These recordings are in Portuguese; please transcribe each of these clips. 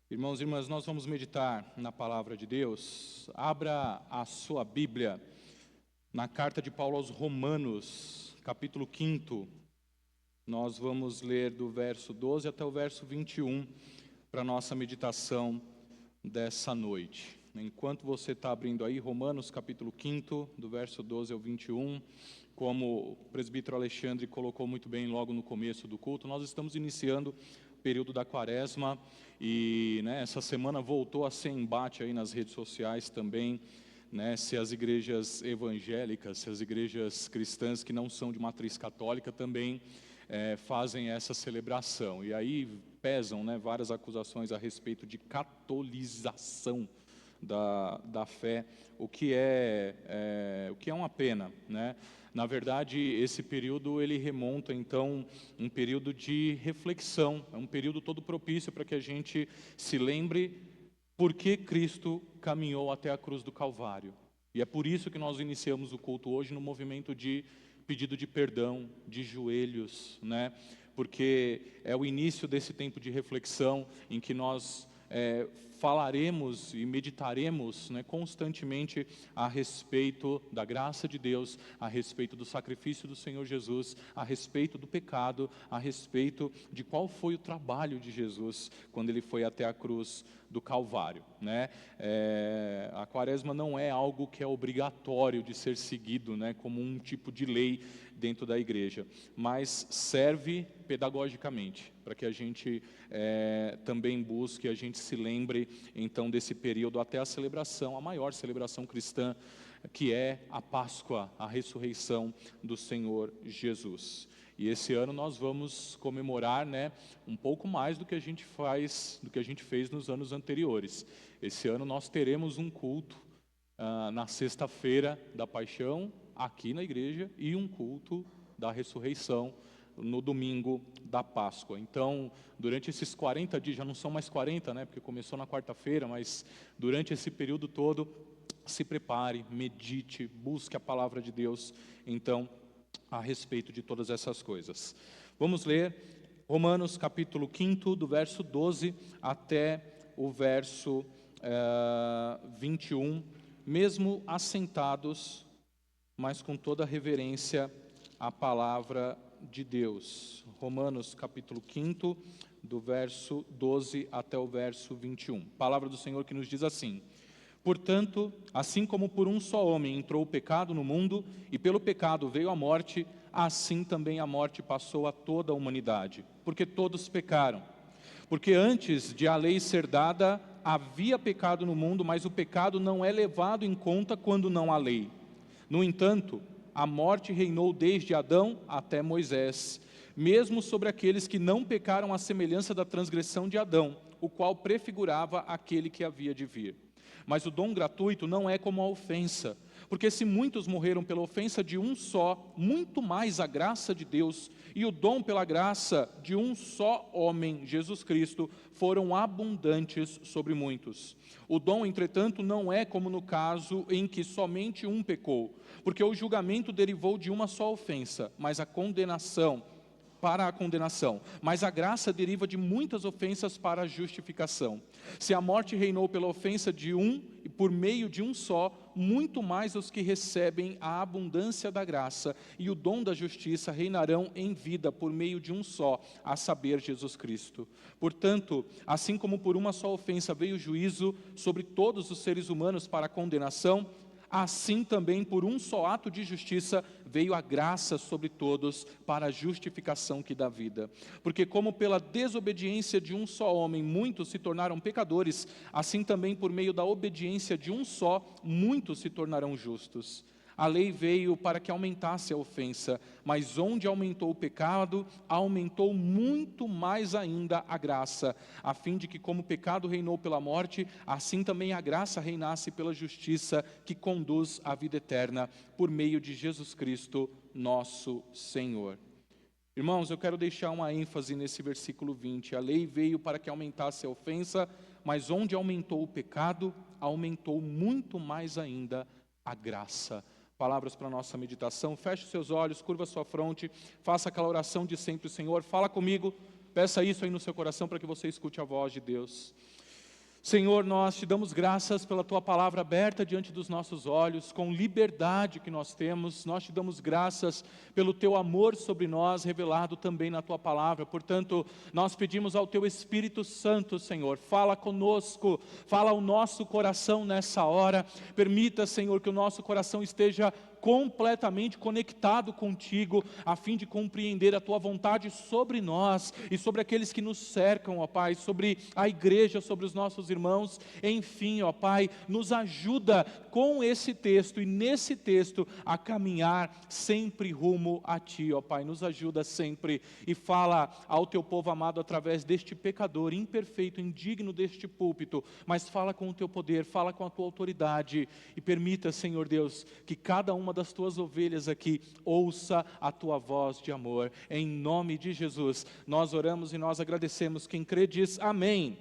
Irmãos e irmãs, nós vamos meditar na palavra de Deus. Abra a sua Bíblia na carta de Paulo aos Romanos, capítulo 5. Nós vamos ler do verso 12 até o verso 21 para a nossa meditação dessa noite. Enquanto você está abrindo aí, Romanos, capítulo 5, do verso 12 ao 21, como o presbítero Alexandre colocou muito bem logo no começo do culto, nós estamos iniciando o período da quaresma e essa semana voltou a ser embate aí nas redes sociais também, se as igrejas evangélicas, se as igrejas cristãs que não são de matriz católica também fazem essa celebração. E aí pesam várias acusações a respeito de catolização da fé, o que é uma pena, Na verdade, esse período ele remonta então um período de reflexão, é um período todo propício para que a gente se lembre por que Cristo caminhou até a cruz do Calvário. E é por isso que nós iniciamos o culto hoje no movimento de pedido de perdão, de joelhos, Porque é o início desse tempo de reflexão em que nós falaremos e meditaremos constantemente a respeito da graça de Deus, a respeito do sacrifício do Senhor Jesus, a respeito do pecado, a respeito de qual foi o trabalho de Jesus quando Ele foi até a cruz do Calvário. A quaresma não é algo que é obrigatório de ser seguido como um tipo de lei dentro da igreja, mas serve pedagogicamente, para que a gente também busque, a gente se lembre então desse período até a celebração, a maior celebração cristã, que é a Páscoa, a ressurreição do Senhor Jesus. E esse ano nós vamos comemorar um pouco mais do que a gente fez nos anos anteriores. Esse ano nós teremos um culto na sexta-feira da Paixão, aqui na igreja, e um culto da ressurreição no domingo da Páscoa. Então, durante esses 40 dias, já não são mais 40, porque começou na quarta-feira, mas durante esse período todo, se prepare, medite, busque a palavra de Deus, então, a respeito de todas essas coisas. Vamos ler Romanos capítulo 5, do verso 12 até o verso 21, mesmo assentados, mas com toda a reverência à palavra de Deus. Romanos capítulo 5, do verso 12 até o verso 21. Palavra do Senhor que nos diz assim: Portanto, assim como por um só homem entrou o pecado no mundo, e pelo pecado veio a morte, assim também a morte passou a toda a humanidade, porque todos pecaram. Porque antes de a lei ser dada, havia pecado no mundo, mas o pecado não é levado em conta quando não há lei. No entanto, a morte reinou desde Adão até Moisés, mesmo sobre aqueles que não pecaram à semelhança da transgressão de Adão, o qual prefigurava aquele que havia de vir. Mas o dom gratuito não é como a ofensa, porque se muitos morreram pela ofensa de um só, muito mais a graça de Deus e o dom pela graça de um só homem, Jesus Cristo, foram abundantes sobre muitos. O dom, entretanto, não é como no caso em que somente um pecou, porque o julgamento derivou de uma só ofensa, mas a condenação para a condenação, mas a graça deriva de muitas ofensas para a justificação. Se a morte reinou pela ofensa de um e por meio de um só, muito mais os que recebem a abundância da graça e o dom da justiça reinarão em vida por meio de um só, a saber, Jesus Cristo. Portanto, assim como por uma só ofensa veio o juízo sobre todos os seres humanos para a condenação, assim também por um só ato de justiça veio a graça sobre todos para a justificação que dá vida. Porque como pela desobediência de um só homem muitos se tornaram pecadores, assim também por meio da obediência de um só muitos se tornarão justos. A lei veio para que aumentasse a ofensa, mas onde aumentou o pecado, aumentou muito mais ainda a graça, a fim de que como o pecado reinou pela morte, assim também a graça reinasse pela justiça que conduz à vida eterna, por meio de Jesus Cristo, nosso Senhor. Irmãos, eu quero deixar uma ênfase nesse versículo 20. A lei veio para que aumentasse a ofensa, mas onde aumentou o pecado, aumentou muito mais ainda a graça. Palavras para a nossa meditação. Feche os seus olhos, curva a sua fronte, faça aquela oração de sempre: Senhor, fala comigo, peça isso aí no seu coração para que você escute a voz de Deus. Senhor, nós te damos graças pela tua palavra aberta diante dos nossos olhos, com liberdade que nós temos. Nós te damos graças pelo teu amor sobre nós, revelado também na tua palavra. Portanto, nós pedimos ao teu Espírito Santo, Senhor, fala conosco, fala ao nosso coração nessa hora. Permita, Senhor, que o nosso coração esteja completamente conectado contigo, a fim de compreender a tua vontade sobre nós e sobre aqueles que nos cercam, ó Pai, sobre a igreja, sobre os nossos irmãos. Enfim, ó Pai, nos ajuda com esse texto e nesse texto a caminhar sempre rumo a Ti, ó Pai. Nos ajuda sempre e fala ao teu povo amado através deste pecador imperfeito, indigno deste púlpito, mas fala com o teu poder, fala com a tua autoridade e permita, Senhor Deus, que cada uma das tuas ovelhas aqui ouça a tua voz de amor. Em nome de Jesus, nós oramos e nós agradecemos. Quem crê diz amém.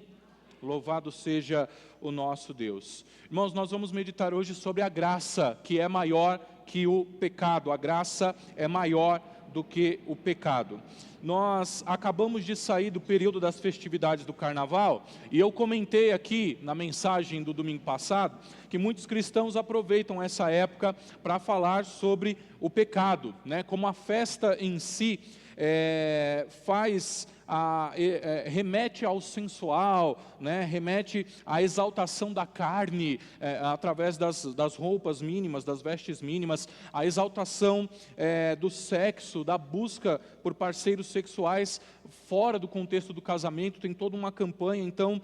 Louvado seja o nosso Deus. Irmãos, nós vamos meditar hoje sobre a graça, que é maior que o pecado. A graça é maior do que o pecado. Nós acabamos de sair do período das festividades do carnaval, e eu comentei aqui na mensagem do domingo passado, que muitos cristãos aproveitam essa época para falar sobre o pecado, né? Como a festa em si remete ao sensual, né? Remete à exaltação da carne, através das roupas mínimas, das vestes mínimas, a exaltação do sexo, da busca por parceiros sexuais fora do contexto do casamento. Tem toda uma campanha. Então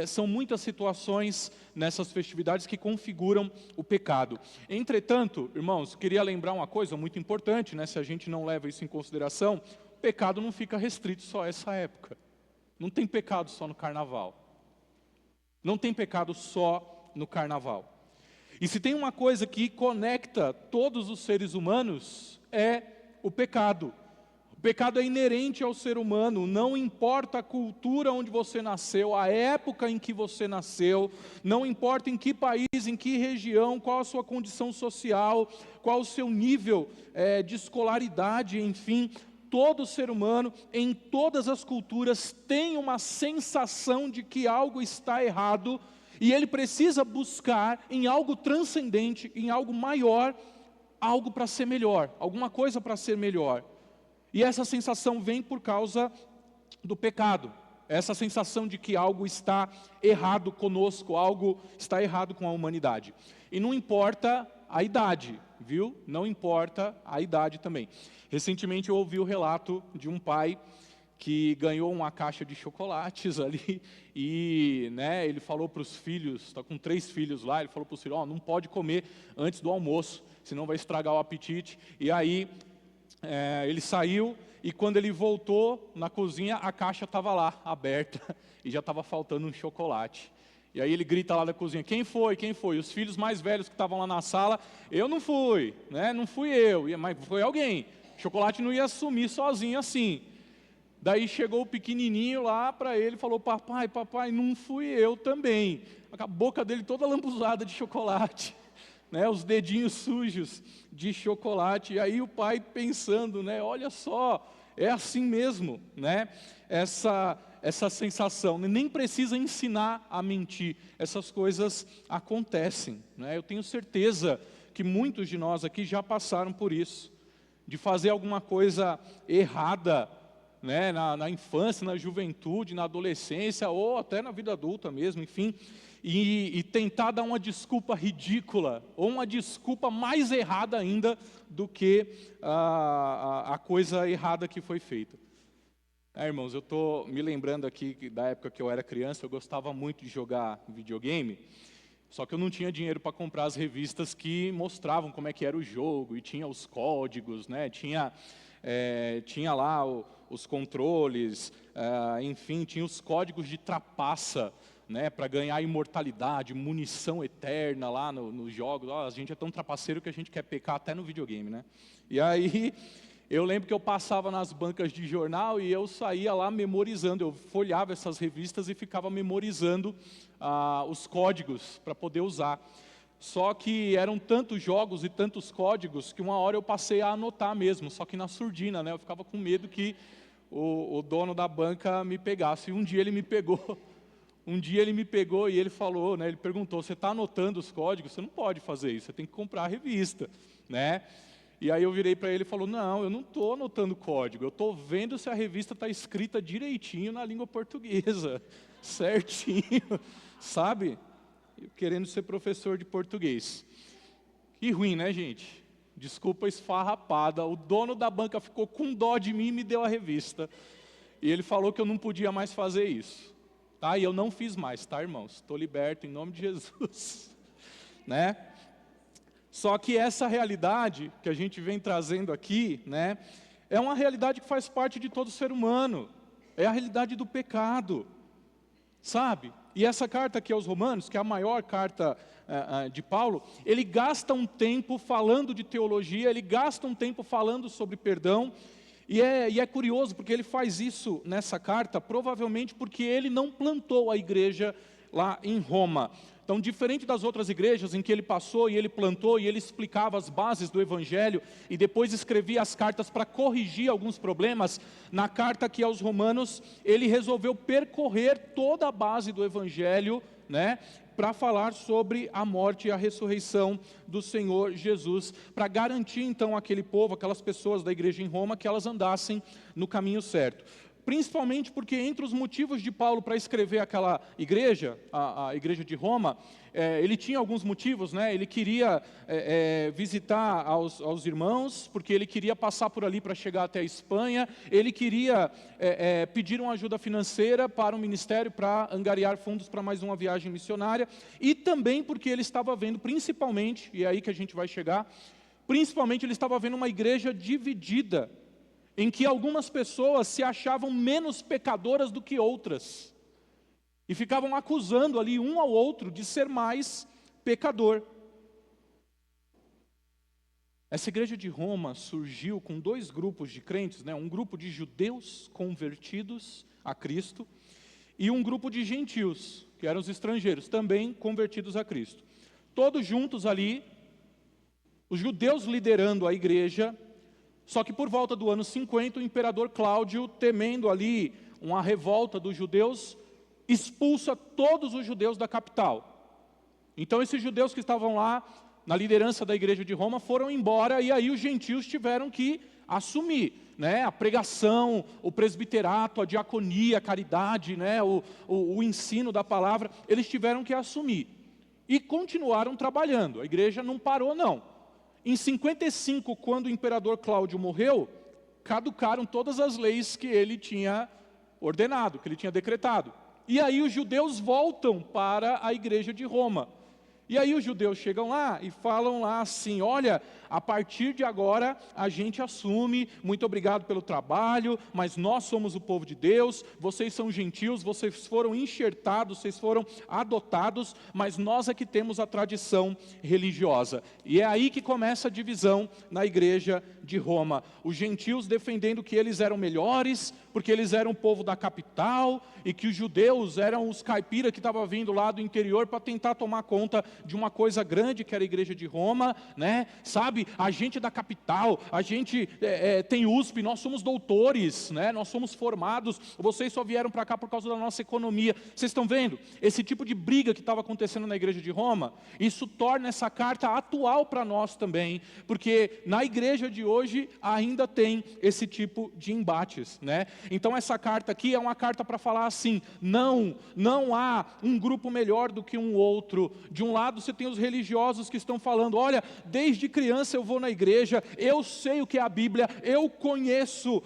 são muitas situações nessas festividades que configuram o pecado. Entretanto, irmãos, queria lembrar uma coisa muito importante, né? Se a gente não leva isso em consideração, o pecado não fica restrito só a essa época. Não tem pecado só no carnaval. Não tem pecado só no carnaval. E se tem uma coisa que conecta todos os seres humanos, é o pecado. O pecado é inerente ao ser humano, não importa a cultura onde você nasceu, a época em que você nasceu, não importa em que país, em que região, qual a sua condição social, qual o seu nível de escolaridade, enfim. Todo ser humano, em todas as culturas, tem uma sensação de que algo está errado, e ele precisa buscar em algo transcendente, em algo maior, algo para ser melhor, alguma coisa para ser melhor. E essa sensação vem por causa do pecado, essa sensação de que algo está errado conosco, algo está errado com a humanidade. E não importa a idade, viu? Não importa a idade também. Recentemente eu ouvi o relato de um pai que ganhou uma caixa de chocolates ali e, né, ele falou para os filhos, está com 3 filhos lá, ele falou para os filhos, não pode comer antes do almoço, senão vai estragar o apetite. E aí ele saiu e quando ele voltou na cozinha, a caixa estava lá, aberta, e já estava faltando um chocolate. E aí ele grita lá da cozinha, quem foi, quem foi? Os filhos mais velhos que estavam lá na sala, eu não fui, né? Não fui eu, mas foi alguém. O chocolate não ia sumir sozinho assim. Daí chegou o pequenininho lá para ele e falou, papai, não fui eu também. A boca dele toda lambuzada de chocolate, né? Os dedinhos sujos de chocolate. E aí o pai pensando, né? Olha só, é assim mesmo, né? Essa sensação, nem precisa ensinar a mentir, essas coisas acontecem, né? Eu tenho certeza que muitos de nós aqui já passaram por isso, de fazer alguma coisa errada, né? Na infância, na juventude, na adolescência, ou até na vida adulta mesmo, enfim, e tentar dar uma desculpa ridícula, ou uma desculpa mais errada ainda do que a coisa errada que foi feita. Irmãos, eu estou me lembrando aqui que da época que eu era criança, eu gostava muito de jogar videogame, só que eu não tinha dinheiro para comprar as revistas que mostravam como é que era o jogo, e tinha os códigos, né? Tinha lá os controles, enfim, tinha os códigos de trapaça, né? Para ganhar imortalidade, munição eterna lá nos jogos. A gente é tão trapaceiro que a gente quer pecar até no videogame, né? E aí eu lembro que eu passava nas bancas de jornal e eu saía lá memorizando, eu folhava essas revistas e ficava memorizando os códigos para poder usar. Só que eram tantos jogos e tantos códigos que uma hora eu passei a anotar mesmo, só que na surdina, né? Eu ficava com medo que o dono da banca me pegasse. E um dia ele me pegou um dia ele me pegou e ele falou, né, ele perguntou, você está anotando os códigos? Você não pode fazer isso, você tem que comprar a revista, né? E aí eu virei para ele e falou, não, eu não estou anotando código, eu estou vendo se a revista está escrita direitinho na língua portuguesa, certinho, sabe? Eu querendo ser professor de português. Que ruim, né, gente? Desculpa esfarrapada, o dono da banca ficou com dó de mim e me deu a revista. E ele falou que eu não podia mais fazer isso. Tá? E eu não fiz mais, tá, irmãos? Estou liberto em nome de Jesus. Né? Só que essa realidade que a gente vem trazendo aqui, né, é uma realidade que faz parte de todo ser humano. É a realidade do pecado. Sabe? E essa carta aqui aos Romanos, que é a maior carta de Paulo, ele gasta um tempo falando de teologia, ele gasta um tempo falando sobre perdão, e é curioso, porque ele faz isso nessa carta, provavelmente porque ele não plantou a igreja lá em Roma. Então, diferente das outras igrejas em que ele passou e ele plantou e ele explicava as bases do Evangelho e depois escrevia as cartas para corrigir alguns problemas, na carta aqui aos Romanos, ele resolveu percorrer toda a base do Evangelho, né, para falar sobre a morte e a ressurreição do Senhor Jesus, para garantir então aquele povo, aquelas pessoas da igreja em Roma, que elas andassem no caminho certo. Principalmente porque entre os motivos de Paulo para escrever aquela igreja, a igreja de Roma, ele tinha alguns motivos, né? Ele queria visitar aos irmãos, porque ele queria passar por ali para chegar até a Espanha, ele queria pedir uma ajuda financeira para o ministério, para angariar fundos para mais uma viagem missionária, e também porque ele estava vendo, principalmente, e é aí que a gente vai chegar, principalmente ele estava vendo uma igreja dividida, em que algumas pessoas se achavam menos pecadoras do que outras, e ficavam acusando ali um ao outro de ser mais pecador. Essa igreja de Roma surgiu com dois grupos de crentes, né? Um grupo de judeus convertidos a Cristo, e um grupo de gentios, que eram os estrangeiros, também convertidos a Cristo. Todos juntos ali, os judeus liderando a igreja. Só que por volta do ano 50, o imperador Cláudio, temendo ali uma revolta dos judeus, expulsa todos os judeus da capital. Então esses judeus que estavam lá, na liderança da igreja de Roma, foram embora, e aí os gentios tiveram que assumir, né, a pregação, o presbiterato, a diaconia, a caridade, né, o ensino da palavra, eles tiveram que assumir. E continuaram trabalhando, a igreja não parou não. Em 55, quando o imperador Cláudio morreu, caducaram todas as leis que ele tinha ordenado, que ele tinha decretado. E aí os judeus voltam para a igreja de Roma. E aí os judeus chegam lá e falam lá assim, olha, a partir de agora a gente assume, muito obrigado pelo trabalho, mas nós somos o povo de Deus, vocês são gentios, vocês foram enxertados, vocês foram adotados, mas nós é que temos a tradição religiosa. E é aí que começa a divisão na igreja de Roma. Os gentios defendendo que eles eram melhores, porque eles eram o povo da capital, e que os judeus eram os caipiras que estavam vindo lá do interior para tentar tomar conta de uma coisa grande que era a igreja de Roma, né? Sabe, a gente da capital, a gente tem USP, nós somos doutores, né? Nós somos formados, vocês só vieram para cá por causa da nossa economia. Vocês estão vendo? Esse tipo de briga que estava acontecendo na igreja de Roma, isso torna essa carta atual para nós também, porque na igreja de hoje ainda tem esse tipo de embates, né? Então essa carta aqui é uma carta para falar assim, não há um grupo melhor do que um outro. De um lado você tem os religiosos que estão falando, olha, desde criança eu vou na igreja, eu sei o que é a Bíblia, eu conheço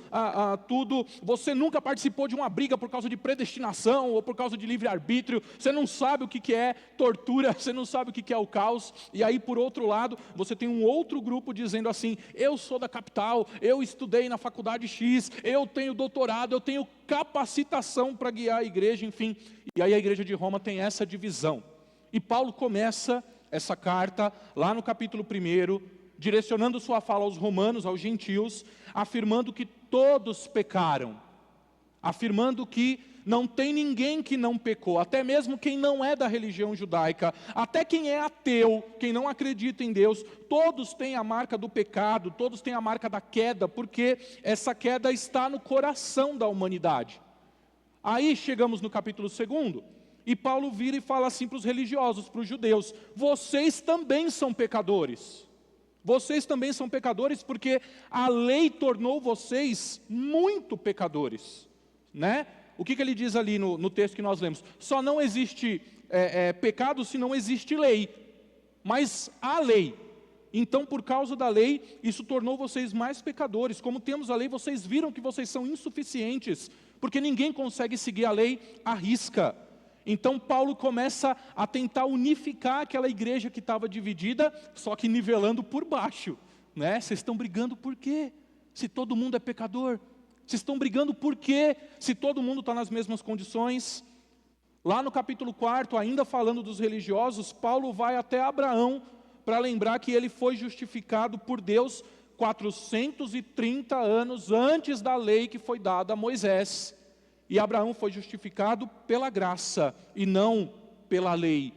tudo, você nunca participou de uma briga por causa de predestinação ou por causa de livre-arbítrio, você não sabe o que é tortura, você não sabe o que é o caos. E aí por outro lado, você tem um outro grupo dizendo assim, eu sou da capital, eu estudei na faculdade X, eu tenho doutorado, eu tenho capacitação para guiar a igreja, enfim. E aí a igreja de Roma tem essa divisão. E Paulo começa essa carta, lá no capítulo 1, direcionando sua fala aos romanos, aos gentios, afirmando que todos pecaram, afirmando que não tem ninguém que não pecou, até mesmo quem não é da religião judaica, até quem é ateu, quem não acredita em Deus, todos têm a marca do pecado, todos têm a marca da queda, porque essa queda está no coração da humanidade. Aí chegamos no capítulo 2, E Paulo vira e fala assim para os religiosos, para os judeus: vocês também são pecadores. Vocês também são pecadores porque a lei tornou vocês muito pecadores. Né? O que ele diz ali no texto que nós lemos? Só não existe pecado se não existe lei. Mas há lei. Então, por causa da lei, isso tornou vocês mais pecadores. Como temos a lei, vocês viram que vocês são insuficientes, porque ninguém consegue seguir a lei à risca. Então, Paulo começa a tentar unificar aquela igreja que estava dividida, só que nivelando por baixo. Né? Vocês estão brigando por quê? Se todo mundo é pecador. Vocês estão brigando por quê? Se todo mundo está nas mesmas condições. Lá no capítulo 4, ainda falando dos religiosos, Paulo vai até Abraão para lembrar que ele foi justificado por Deus 430 anos antes da lei que foi dada a Moisés. E Abraão foi justificado pela graça e não pela lei.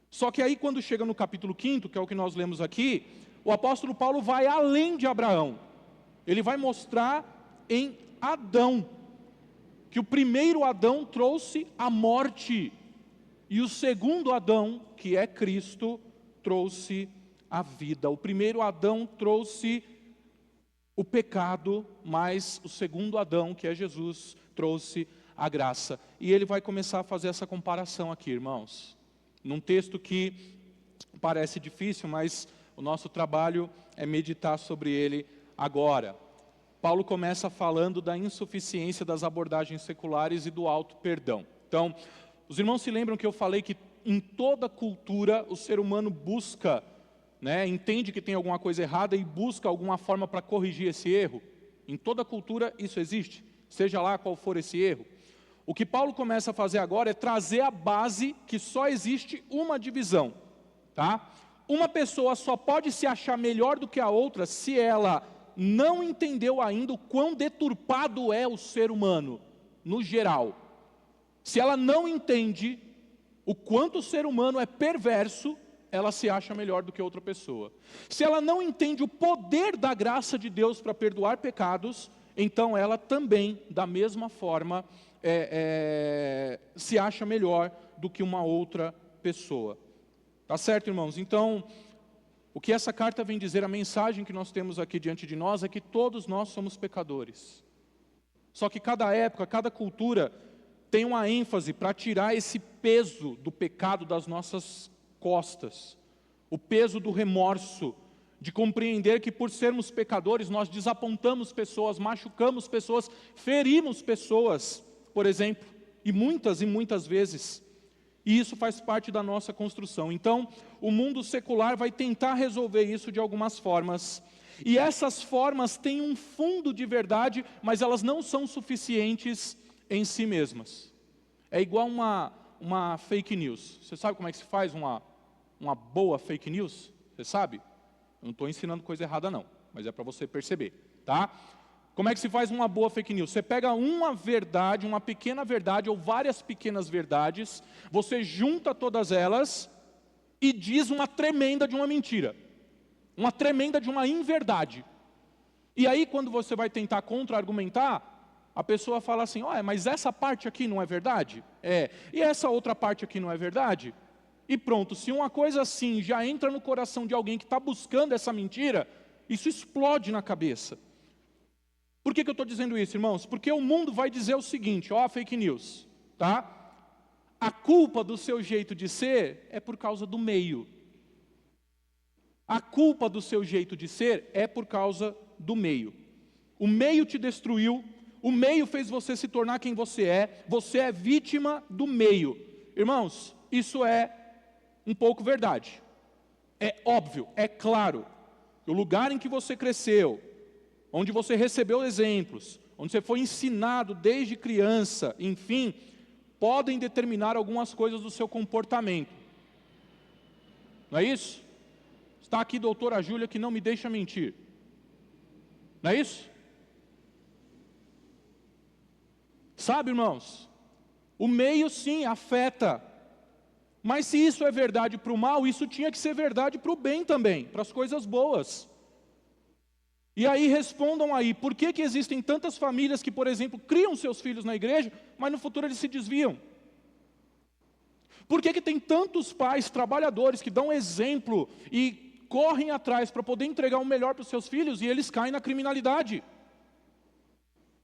Só que aí quando chega no capítulo 5, que é o que nós lemos aqui, o apóstolo Paulo vai além de Abraão. Ele vai mostrar em Adão, que o primeiro Adão trouxe a morte, e o segundo Adão, que é Cristo, trouxe a vida. O primeiro Adão trouxe o pecado, mas o segundo Adão, que é Jesus, trouxe a graça. E ele vai começar a fazer essa comparação aqui, irmãos. Num texto que parece difícil, mas o nosso trabalho é meditar sobre ele agora. Paulo começa falando da insuficiência das abordagens seculares e do auto-perdão. Então, os irmãos se lembram que eu falei que em toda cultura o ser humano busca, entende que tem alguma coisa errada e busca alguma forma para corrigir esse erro? Em toda cultura isso existe, seja lá qual for esse erro. O que Paulo começa a fazer agora é trazer a base que só existe uma divisão. Tá? Uma pessoa só pode se achar melhor do que a outra se ela não entendeu ainda o quão deturpado é o ser humano, no geral. Se ela não entende o quanto o ser humano é perverso, ela se acha melhor do que outra pessoa. Se ela não entende o poder da graça de Deus para perdoar pecados, então ela também, da mesma forma, se acha melhor do que uma outra pessoa. Tá certo, irmãos? Então, o que essa carta vem dizer, a mensagem que nós temos aqui diante de nós é que todos nós somos pecadores. Só que cada época, cada cultura tem uma ênfase para tirar esse peso do pecado das nossas costas. O peso do remorso, de compreender que por sermos pecadores nós desapontamos pessoas, machucamos pessoas, ferimos pessoas, por exemplo, e muitas vezes. E isso faz parte da nossa construção. Então, o mundo secular vai tentar resolver isso de algumas formas. E essas formas têm um fundo de verdade, mas elas não são suficientes em si mesmas. É igual uma fake news. Você sabe como é que se faz uma boa fake news? Você sabe? Eu não estou ensinando coisa errada não, mas é para você perceber. Tá? Como é que se faz uma boa fake news? Você pega uma verdade, uma pequena verdade ou várias pequenas verdades, você junta todas elas e diz uma tremenda de uma mentira. Uma tremenda de uma inverdade. E aí quando você vai tentar contra-argumentar, a pessoa fala assim, mas essa parte aqui não é verdade? E essa outra parte aqui não é verdade? E pronto, se uma coisa assim já entra no coração de alguém que está buscando essa mentira, isso explode na cabeça. Por que eu estou dizendo isso, irmãos? Porque o mundo vai dizer o seguinte, a fake news, tá? A culpa do seu jeito de ser é por causa do meio. A culpa do seu jeito de ser é por causa do meio. O meio te destruiu, o meio fez você se tornar quem você é vítima do meio. Irmãos, isso é um pouco verdade. É óbvio, é claro. O lugar em que você cresceu, onde você recebeu exemplos, onde você foi ensinado desde criança, enfim, podem determinar algumas coisas do seu comportamento. Não é isso? Está aqui a doutora Júlia que não me deixa mentir. Não é isso? Sabe, irmãos, o meio sim afeta, mas se isso é verdade para o mal, isso tinha que ser verdade para o bem também, para as coisas boas. E aí respondam aí, por que existem tantas famílias que, por exemplo, criam seus filhos na igreja, mas no futuro eles se desviam? Por que tem tantos pais trabalhadores que dão exemplo e correm atrás para poder entregar o melhor para os seus filhos e eles caem na criminalidade?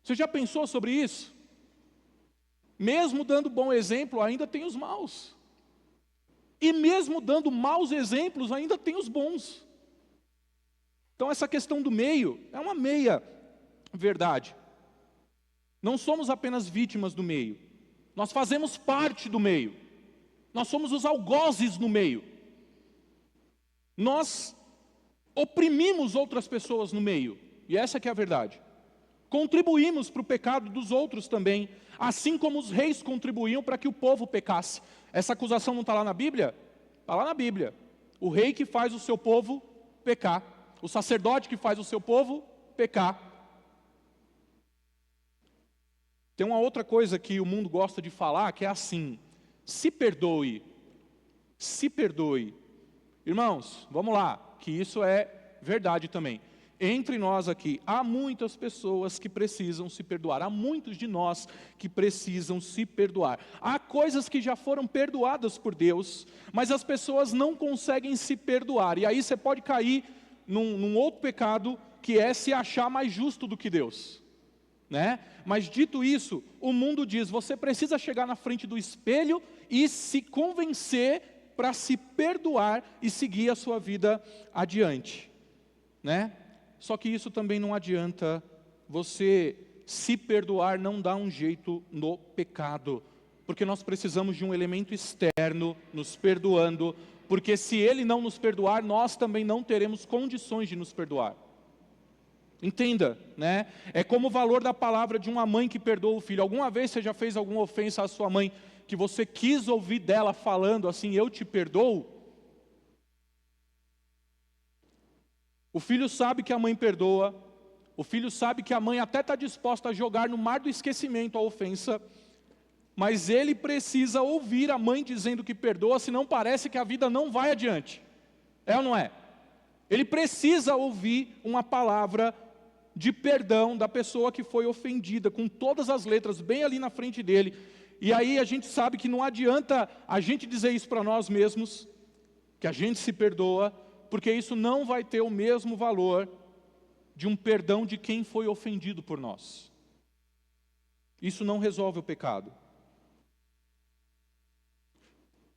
Você já pensou sobre isso? Mesmo dando bom exemplo, ainda tem os maus. E mesmo dando maus exemplos, ainda tem os bons. Então essa questão do meio é uma meia verdade. Não somos apenas vítimas do meio. Nós fazemos parte do meio. Nós somos os algozes no meio. Nós oprimimos outras pessoas no meio. E essa que é a verdade. Contribuímos para o pecado dos outros também, assim como os reis contribuíam para que o povo pecasse. Essa acusação não está lá na Bíblia? Está lá na Bíblia. O rei que faz o seu povo pecar. O sacerdote que faz o seu povo pecar. Tem uma outra coisa que o mundo gosta de falar, que é assim: se perdoe. Se perdoe. Irmãos, vamos lá, que isso é verdade também. Entre nós aqui, há muitas pessoas que precisam se perdoar. Há muitos de nós que precisam se perdoar. Há coisas que já foram perdoadas por Deus, mas as pessoas não conseguem se perdoar. E aí você pode cair num outro pecado, que é se achar mais justo do que Deus. Né? Mas dito isso, o mundo diz, você precisa chegar na frente do espelho e se convencer para se perdoar e seguir a sua vida adiante. Né? Só que isso também não adianta. Você se perdoar não dá um jeito no pecado, porque nós precisamos de um elemento externo nos perdoando, porque se Ele não nos perdoar, nós também não teremos condições de nos perdoar. Entenda, né? É como o valor da palavra de uma mãe que perdoa o filho. Alguma vez você já fez alguma ofensa à sua mãe, que você quis ouvir dela falando assim, eu te perdoo? O filho sabe que a mãe perdoa, o filho sabe que a mãe até está disposta a jogar no mar do esquecimento a ofensa, mas ele precisa ouvir a mãe dizendo que perdoa, senão parece que a vida não vai adiante. É ou não é? Ele precisa ouvir uma palavra de perdão da pessoa que foi ofendida, com todas as letras bem ali na frente dele. E aí a gente sabe que não adianta a gente dizer isso para nós mesmos, que a gente se perdoa, porque isso não vai ter o mesmo valor de um perdão de quem foi ofendido por nós. Isso não resolve o pecado.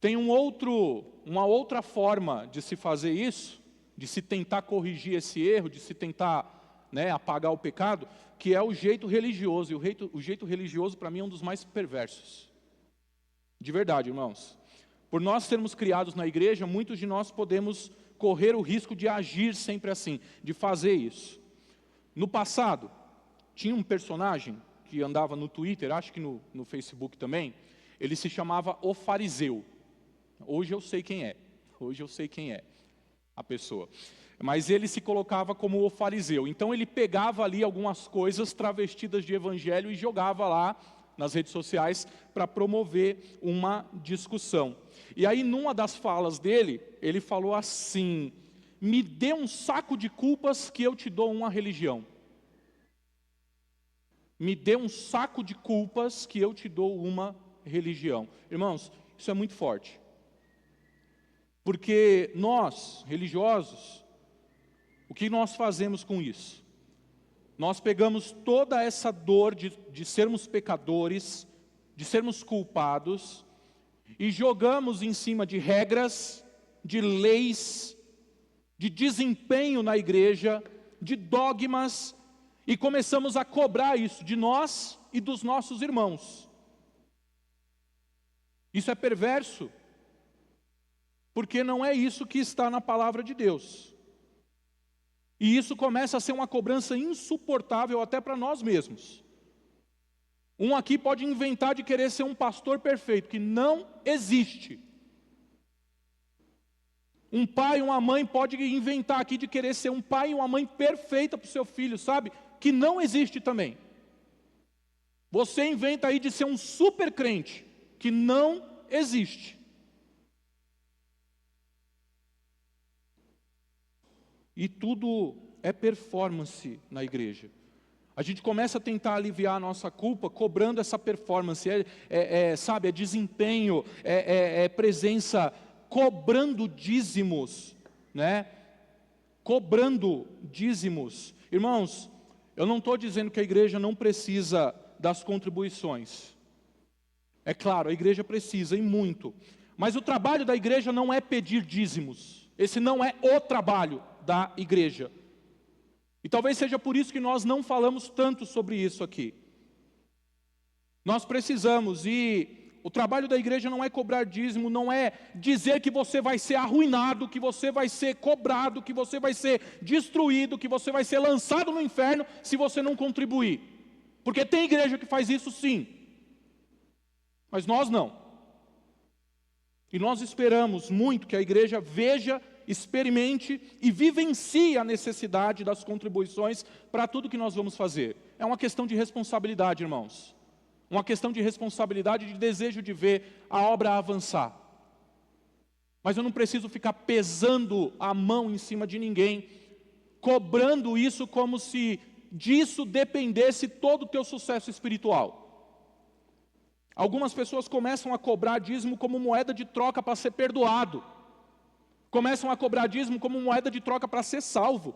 Tem uma outra forma de se fazer isso, de se tentar corrigir esse erro, de se tentar, né, apagar o pecado, que é o jeito religioso. E o jeito religioso, para mim, é um dos mais perversos. De verdade, irmãos. Por nós sermos criados na igreja, muitos de nós podemos correr o risco de agir sempre assim, de fazer isso. No passado, tinha um personagem que andava no Twitter, acho que no Facebook também, ele se chamava O Fariseu. Hoje eu sei quem é. Hoje eu sei quem é a pessoa. Mas ele se colocava como o fariseu. Então ele pegava ali algumas coisas travestidas de evangelho e jogava lá nas redes sociais para promover uma discussão. E aí numa das falas dele, ele falou assim: me dê um saco de culpas que eu te dou uma religião. Me dê um saco de culpas que eu te dou uma religião. Irmãos, isso é muito forte. Porque nós, religiosos, o que nós fazemos com isso? Nós pegamos toda essa dor de sermos pecadores, de sermos culpados, e jogamos em cima de regras, de leis, de desempenho na igreja, de dogmas, e começamos a cobrar isso de nós e dos nossos irmãos. Isso é perverso, porque não é isso que está na palavra de Deus. E isso começa a ser uma cobrança insuportável até para nós mesmos. Um aqui pode inventar de querer ser um pastor perfeito, que não existe. Um pai, uma mãe pode inventar aqui de querer ser um pai e uma mãe perfeita para o seu filho, sabe? Que não existe também. Você inventa aí de ser um super crente, que não existe. E tudo é performance na igreja. A gente começa a tentar aliviar a nossa culpa cobrando essa performance, sabe, é desempenho, é presença, cobrando dízimos, né? Cobrando dízimos. Irmãos, eu não estou dizendo que a igreja não precisa das contribuições. É claro, a igreja precisa, e muito. Mas o trabalho da igreja não é pedir dízimos. Esse não é o trabalho da igreja. E talvez seja por isso que nós não falamos tanto sobre isso aqui. Nós precisamos, e o trabalho da igreja não é cobrar dízimo, não é dizer que você vai ser arruinado, que você vai ser cobrado, que você vai ser destruído, que você vai ser lançado no inferno se você não contribuir. Porque tem igreja que faz isso sim, mas nós não. E nós esperamos muito que a igreja veja, experimente e vivencie a necessidade das contribuições para tudo que nós vamos fazer. É uma questão de responsabilidade, irmãos. Uma questão de responsabilidade, de desejo de ver a obra avançar. Mas eu não preciso ficar pesando a mão em cima de ninguém, cobrando isso como se disso dependesse todo o teu sucesso espiritual. Algumas pessoas começam a cobrar dízimo como moeda de troca para ser perdoado. Começam a cobrar dízimo como moeda de troca para ser salvo.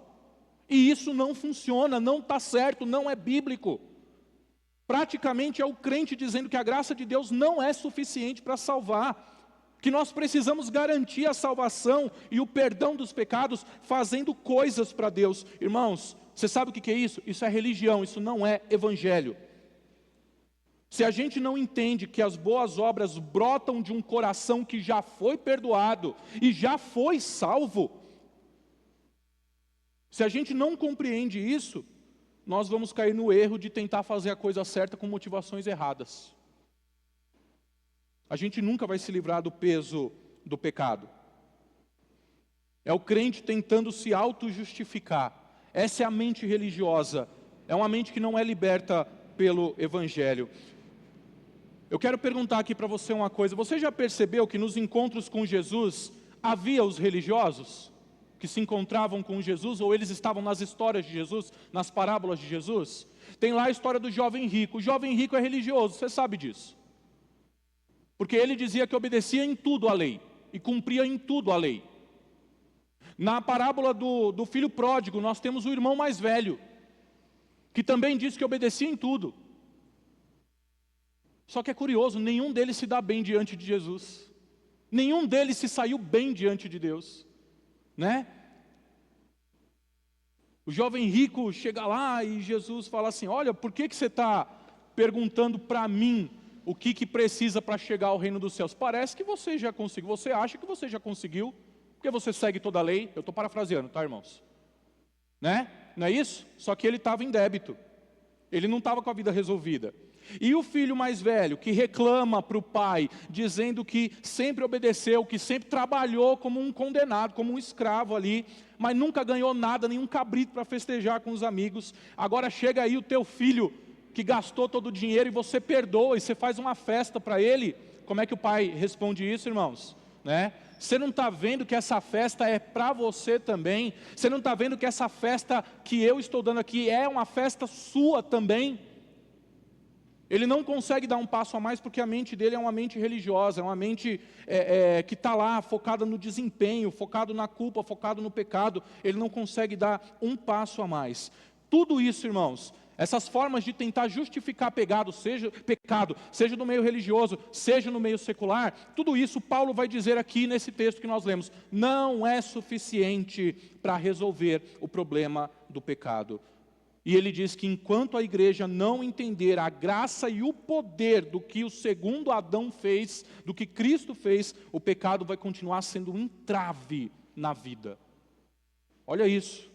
E isso não funciona, não está certo, não é bíblico. Praticamente é o crente dizendo que a graça de Deus não é suficiente para salvar. Que nós precisamos garantir a salvação e o perdão dos pecados fazendo coisas para Deus. Irmãos, você sabe o que é isso? Isso é religião, isso não é evangelho. Se a gente não entende que as boas obras brotam de um coração que já foi perdoado e já foi salvo, se a gente não compreende isso, nós vamos cair no erro de tentar fazer a coisa certa com motivações erradas. A gente nunca vai se livrar do peso do pecado. É o crente tentando se auto-justificar. Essa é a mente religiosa. É uma mente que não é liberta pelo Evangelho. Eu quero perguntar aqui para você uma coisa. Você já percebeu que nos encontros com Jesus havia os religiosos que se encontravam com Jesus, ou eles estavam nas histórias de Jesus, nas parábolas de Jesus? Tem lá a história do jovem rico. O jovem rico é religioso, você sabe disso. Porque ele dizia que obedecia em tudo à lei, e cumpria em tudo a lei. Na parábola do filho pródigo, nós temos o irmão mais velho, que também diz que obedecia em tudo. Só que é curioso, nenhum deles se dá bem diante de Jesus. Nenhum deles se saiu bem diante de Deus, né? O jovem rico chega lá e Jesus fala assim: olha, por que você está perguntando para mim o que precisa para chegar ao reino dos céus? Parece que você já conseguiu, você acha que você já conseguiu, porque você segue toda a lei. Eu estou parafraseando, tá, irmãos? Né? Não é isso? Só que ele estava em débito. Ele não estava com a vida resolvida. E o filho mais velho, que reclama para o pai, dizendo que sempre obedeceu, que sempre trabalhou como um condenado, como um escravo ali, mas nunca ganhou nada, nenhum cabrito para festejar com os amigos. Agora chega aí o teu filho, que gastou todo o dinheiro, e você perdoa, e você faz uma festa para ele. Como é que o pai responde isso, irmãos? Né? Você não está vendo que essa festa é para você também? Você não está vendo que essa festa que eu estou dando aqui é uma festa sua também? Ele não consegue dar um passo a mais porque a mente dele é uma mente religiosa, é uma mente que está lá focada no desempenho, focado na culpa, focado no pecado. Ele não consegue dar um passo a mais. Tudo isso, irmãos, essas formas de tentar justificar pecado, seja no meio religioso, seja no meio secular, tudo isso Paulo vai dizer aqui nesse texto que nós lemos, não é suficiente para resolver o problema do pecado. E ele diz que enquanto a igreja não entender a graça e o poder do que o segundo Adão fez, do que Cristo fez, o pecado vai continuar sendo um entrave na vida. Olha isso.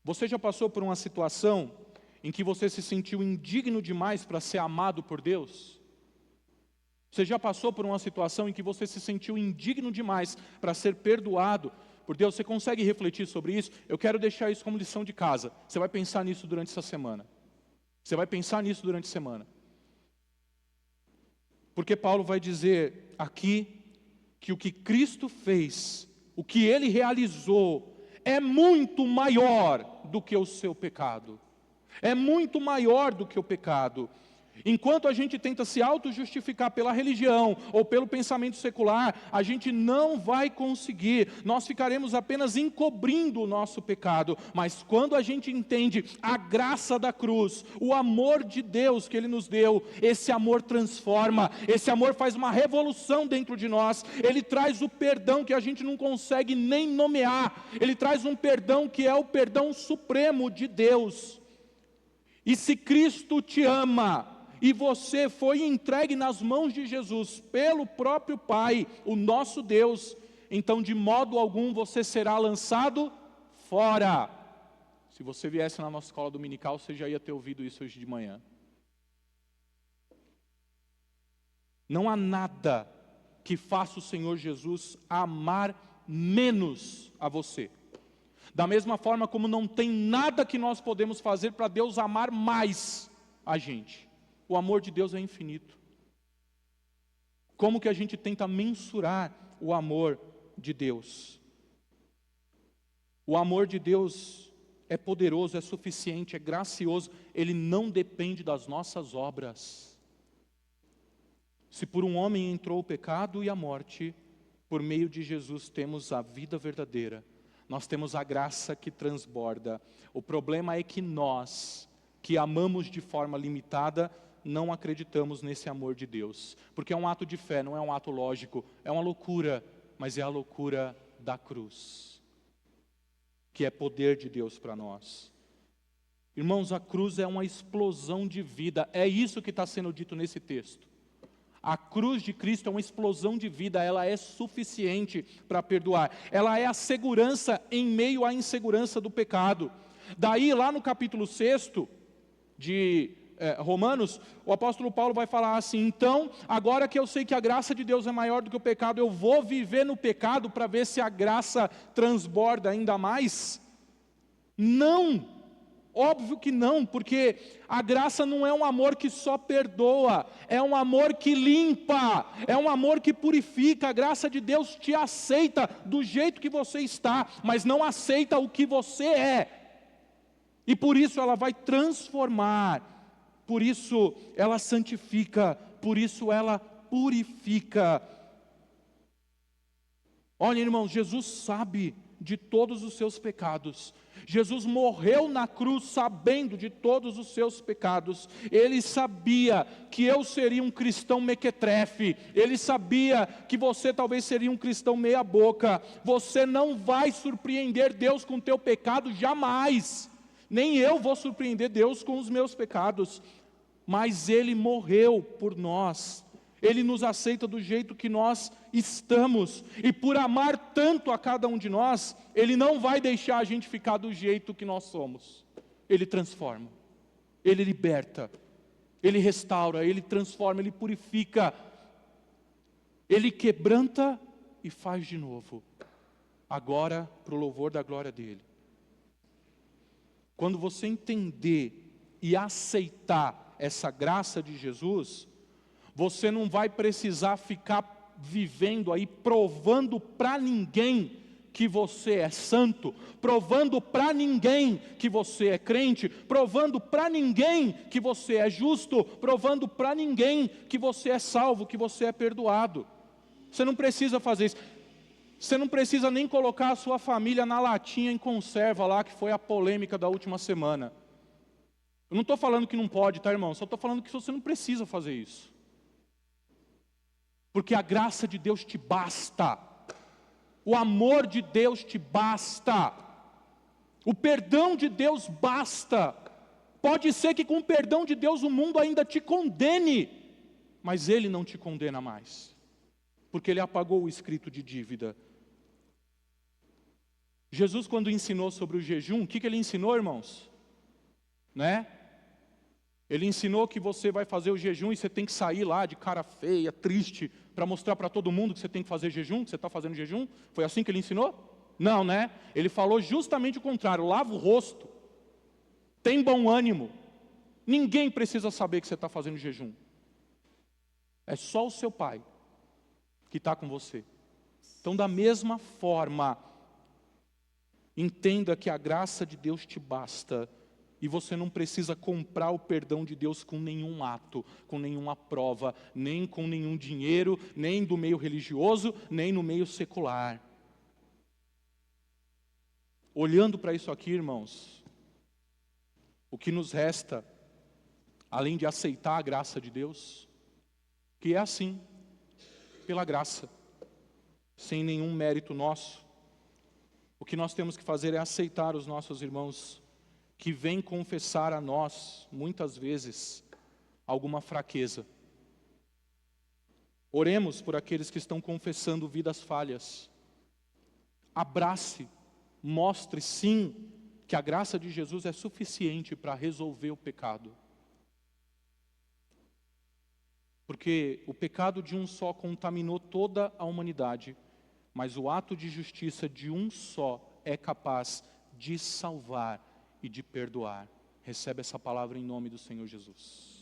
Você já passou por uma situação em que você se sentiu indigno demais para ser amado por Deus? Você já passou por uma situação em que você se sentiu indigno demais para ser perdoado por Deus? Você consegue refletir sobre isso? Eu quero deixar isso como lição de casa. Você vai pensar nisso durante essa semana. Você vai pensar nisso durante a semana. Porque Paulo vai dizer aqui que o que Cristo fez, o que Ele realizou, é muito maior do que o seu pecado. É muito maior do que o pecado. Enquanto a gente tenta se auto-justificar pela religião ou pelo pensamento secular, a gente não vai conseguir. Nós ficaremos apenas encobrindo o nosso pecado. Mas quando a gente entende a graça da cruz, o amor de Deus que Ele nos deu, esse amor transforma, esse amor faz uma revolução dentro de nós. Ele traz o perdão que a gente não consegue nem nomear. Ele traz um perdão que é o perdão supremo de Deus. E se Cristo te ama, e você foi entregue nas mãos de Jesus pelo próprio Pai, o nosso Deus, então de modo algum você será lançado fora. Se você viesse na nossa escola dominical, você já ia ter ouvido isso hoje de manhã. Não há nada que faça o Senhor Jesus amar menos a você. Da mesma forma como não tem nada que nós podemos fazer para Deus amar mais a gente. O amor de Deus é infinito. Como que a gente tenta mensurar o amor de Deus? O amor de Deus é poderoso, é suficiente, é gracioso. Ele não depende das nossas obras. Se por um homem entrou o pecado e a morte, por meio de Jesus temos a vida verdadeira. Nós temos a graça que transborda. O problema é que nós, que amamos de forma limitada, não acreditamos nesse amor de Deus. Porque é um ato de fé, não é um ato lógico. É uma loucura, mas é a loucura da cruz, que é poder de Deus para nós. Irmãos, a cruz é uma explosão de vida. É isso que está sendo dito nesse texto. A cruz de Cristo é uma explosão de vida, ela é suficiente para perdoar. Ela é a segurança em meio à insegurança do pecado. Daí, lá no capítulo 6 de Romanos, o apóstolo Paulo vai falar assim: então, agora que eu sei que a graça de Deus é maior do que o pecado, eu vou viver no pecado para ver se a graça transborda ainda mais? Não! Óbvio que não, porque a graça não é um amor que só perdoa, é um amor que limpa, é um amor que purifica. A graça de Deus te aceita do jeito que você está, mas não aceita o que você é. E por isso ela vai transformar, por isso ela santifica, por isso ela purifica. Olha, irmão, Jesus sabe de todos os seus pecados. Jesus morreu na cruz sabendo de todos os seus pecados. Ele sabia que eu seria um cristão mequetrefe. Ele sabia que você talvez seria um cristão meia boca. Você não vai surpreender Deus com o teu pecado jamais. Nem eu vou surpreender Deus com os meus pecados. Mas Ele morreu por nós. Ele nos aceita do jeito que nós estamos. E por amar tanto a cada um de nós, Ele não vai deixar a gente ficar do jeito que nós somos. Ele transforma, Ele liberta, Ele restaura, Ele transforma, Ele purifica. Ele quebranta e faz de novo. Agora, para o louvor da glória dEle. Quando você entender e aceitar essa graça de Jesus, você não vai precisar ficar vivendo aí, provando para ninguém que você é santo, provando para ninguém que você é crente, provando para ninguém que você é justo, provando para ninguém que você é salvo, que você é perdoado. Você não precisa fazer isso. Você não precisa nem colocar a sua família na latinha em conserva lá, que foi a polêmica da última semana. Eu não estou falando que não pode, tá, irmão? Só estou falando que você não precisa fazer isso. Porque a graça de Deus te basta. O amor de Deus te basta. O perdão de Deus basta. Pode ser que com o perdão de Deus o mundo ainda te condene, mas Ele não te condena mais. Porque Ele apagou o escrito de dívida. Jesus, quando ensinou sobre o jejum, o que Ele ensinou, irmãos? Né? Ele ensinou que você vai fazer o jejum e você tem que sair lá de cara feia, triste, para mostrar para todo mundo que você tem que fazer jejum, que você está fazendo jejum. Foi assim que Ele ensinou? Não, né? Ele falou justamente o contrário: lava o rosto, tem bom ânimo, ninguém precisa saber que você está fazendo jejum. É só o seu Pai que está com você. Então, da mesma forma, entenda que a graça de Deus te basta. E você não precisa comprar o perdão de Deus com nenhum ato, com nenhuma prova, nem com nenhum dinheiro, nem do meio religioso, nem no meio secular. Olhando para isso aqui, irmãos, o que nos resta, além de aceitar a graça de Deus, que é assim, pela graça, sem nenhum mérito nosso, o que nós temos que fazer é aceitar os nossos irmãos que vêm confessar a nós, muitas vezes, alguma fraqueza. Oremos por aqueles que estão confessando vidas falhas. Abrace, mostre sim que a graça de Jesus é suficiente para resolver o pecado. Porque o pecado de um só contaminou toda a humanidade, mas o ato de justiça de um só é capaz de salvar e de perdoar. Recebe essa palavra em nome do Senhor Jesus.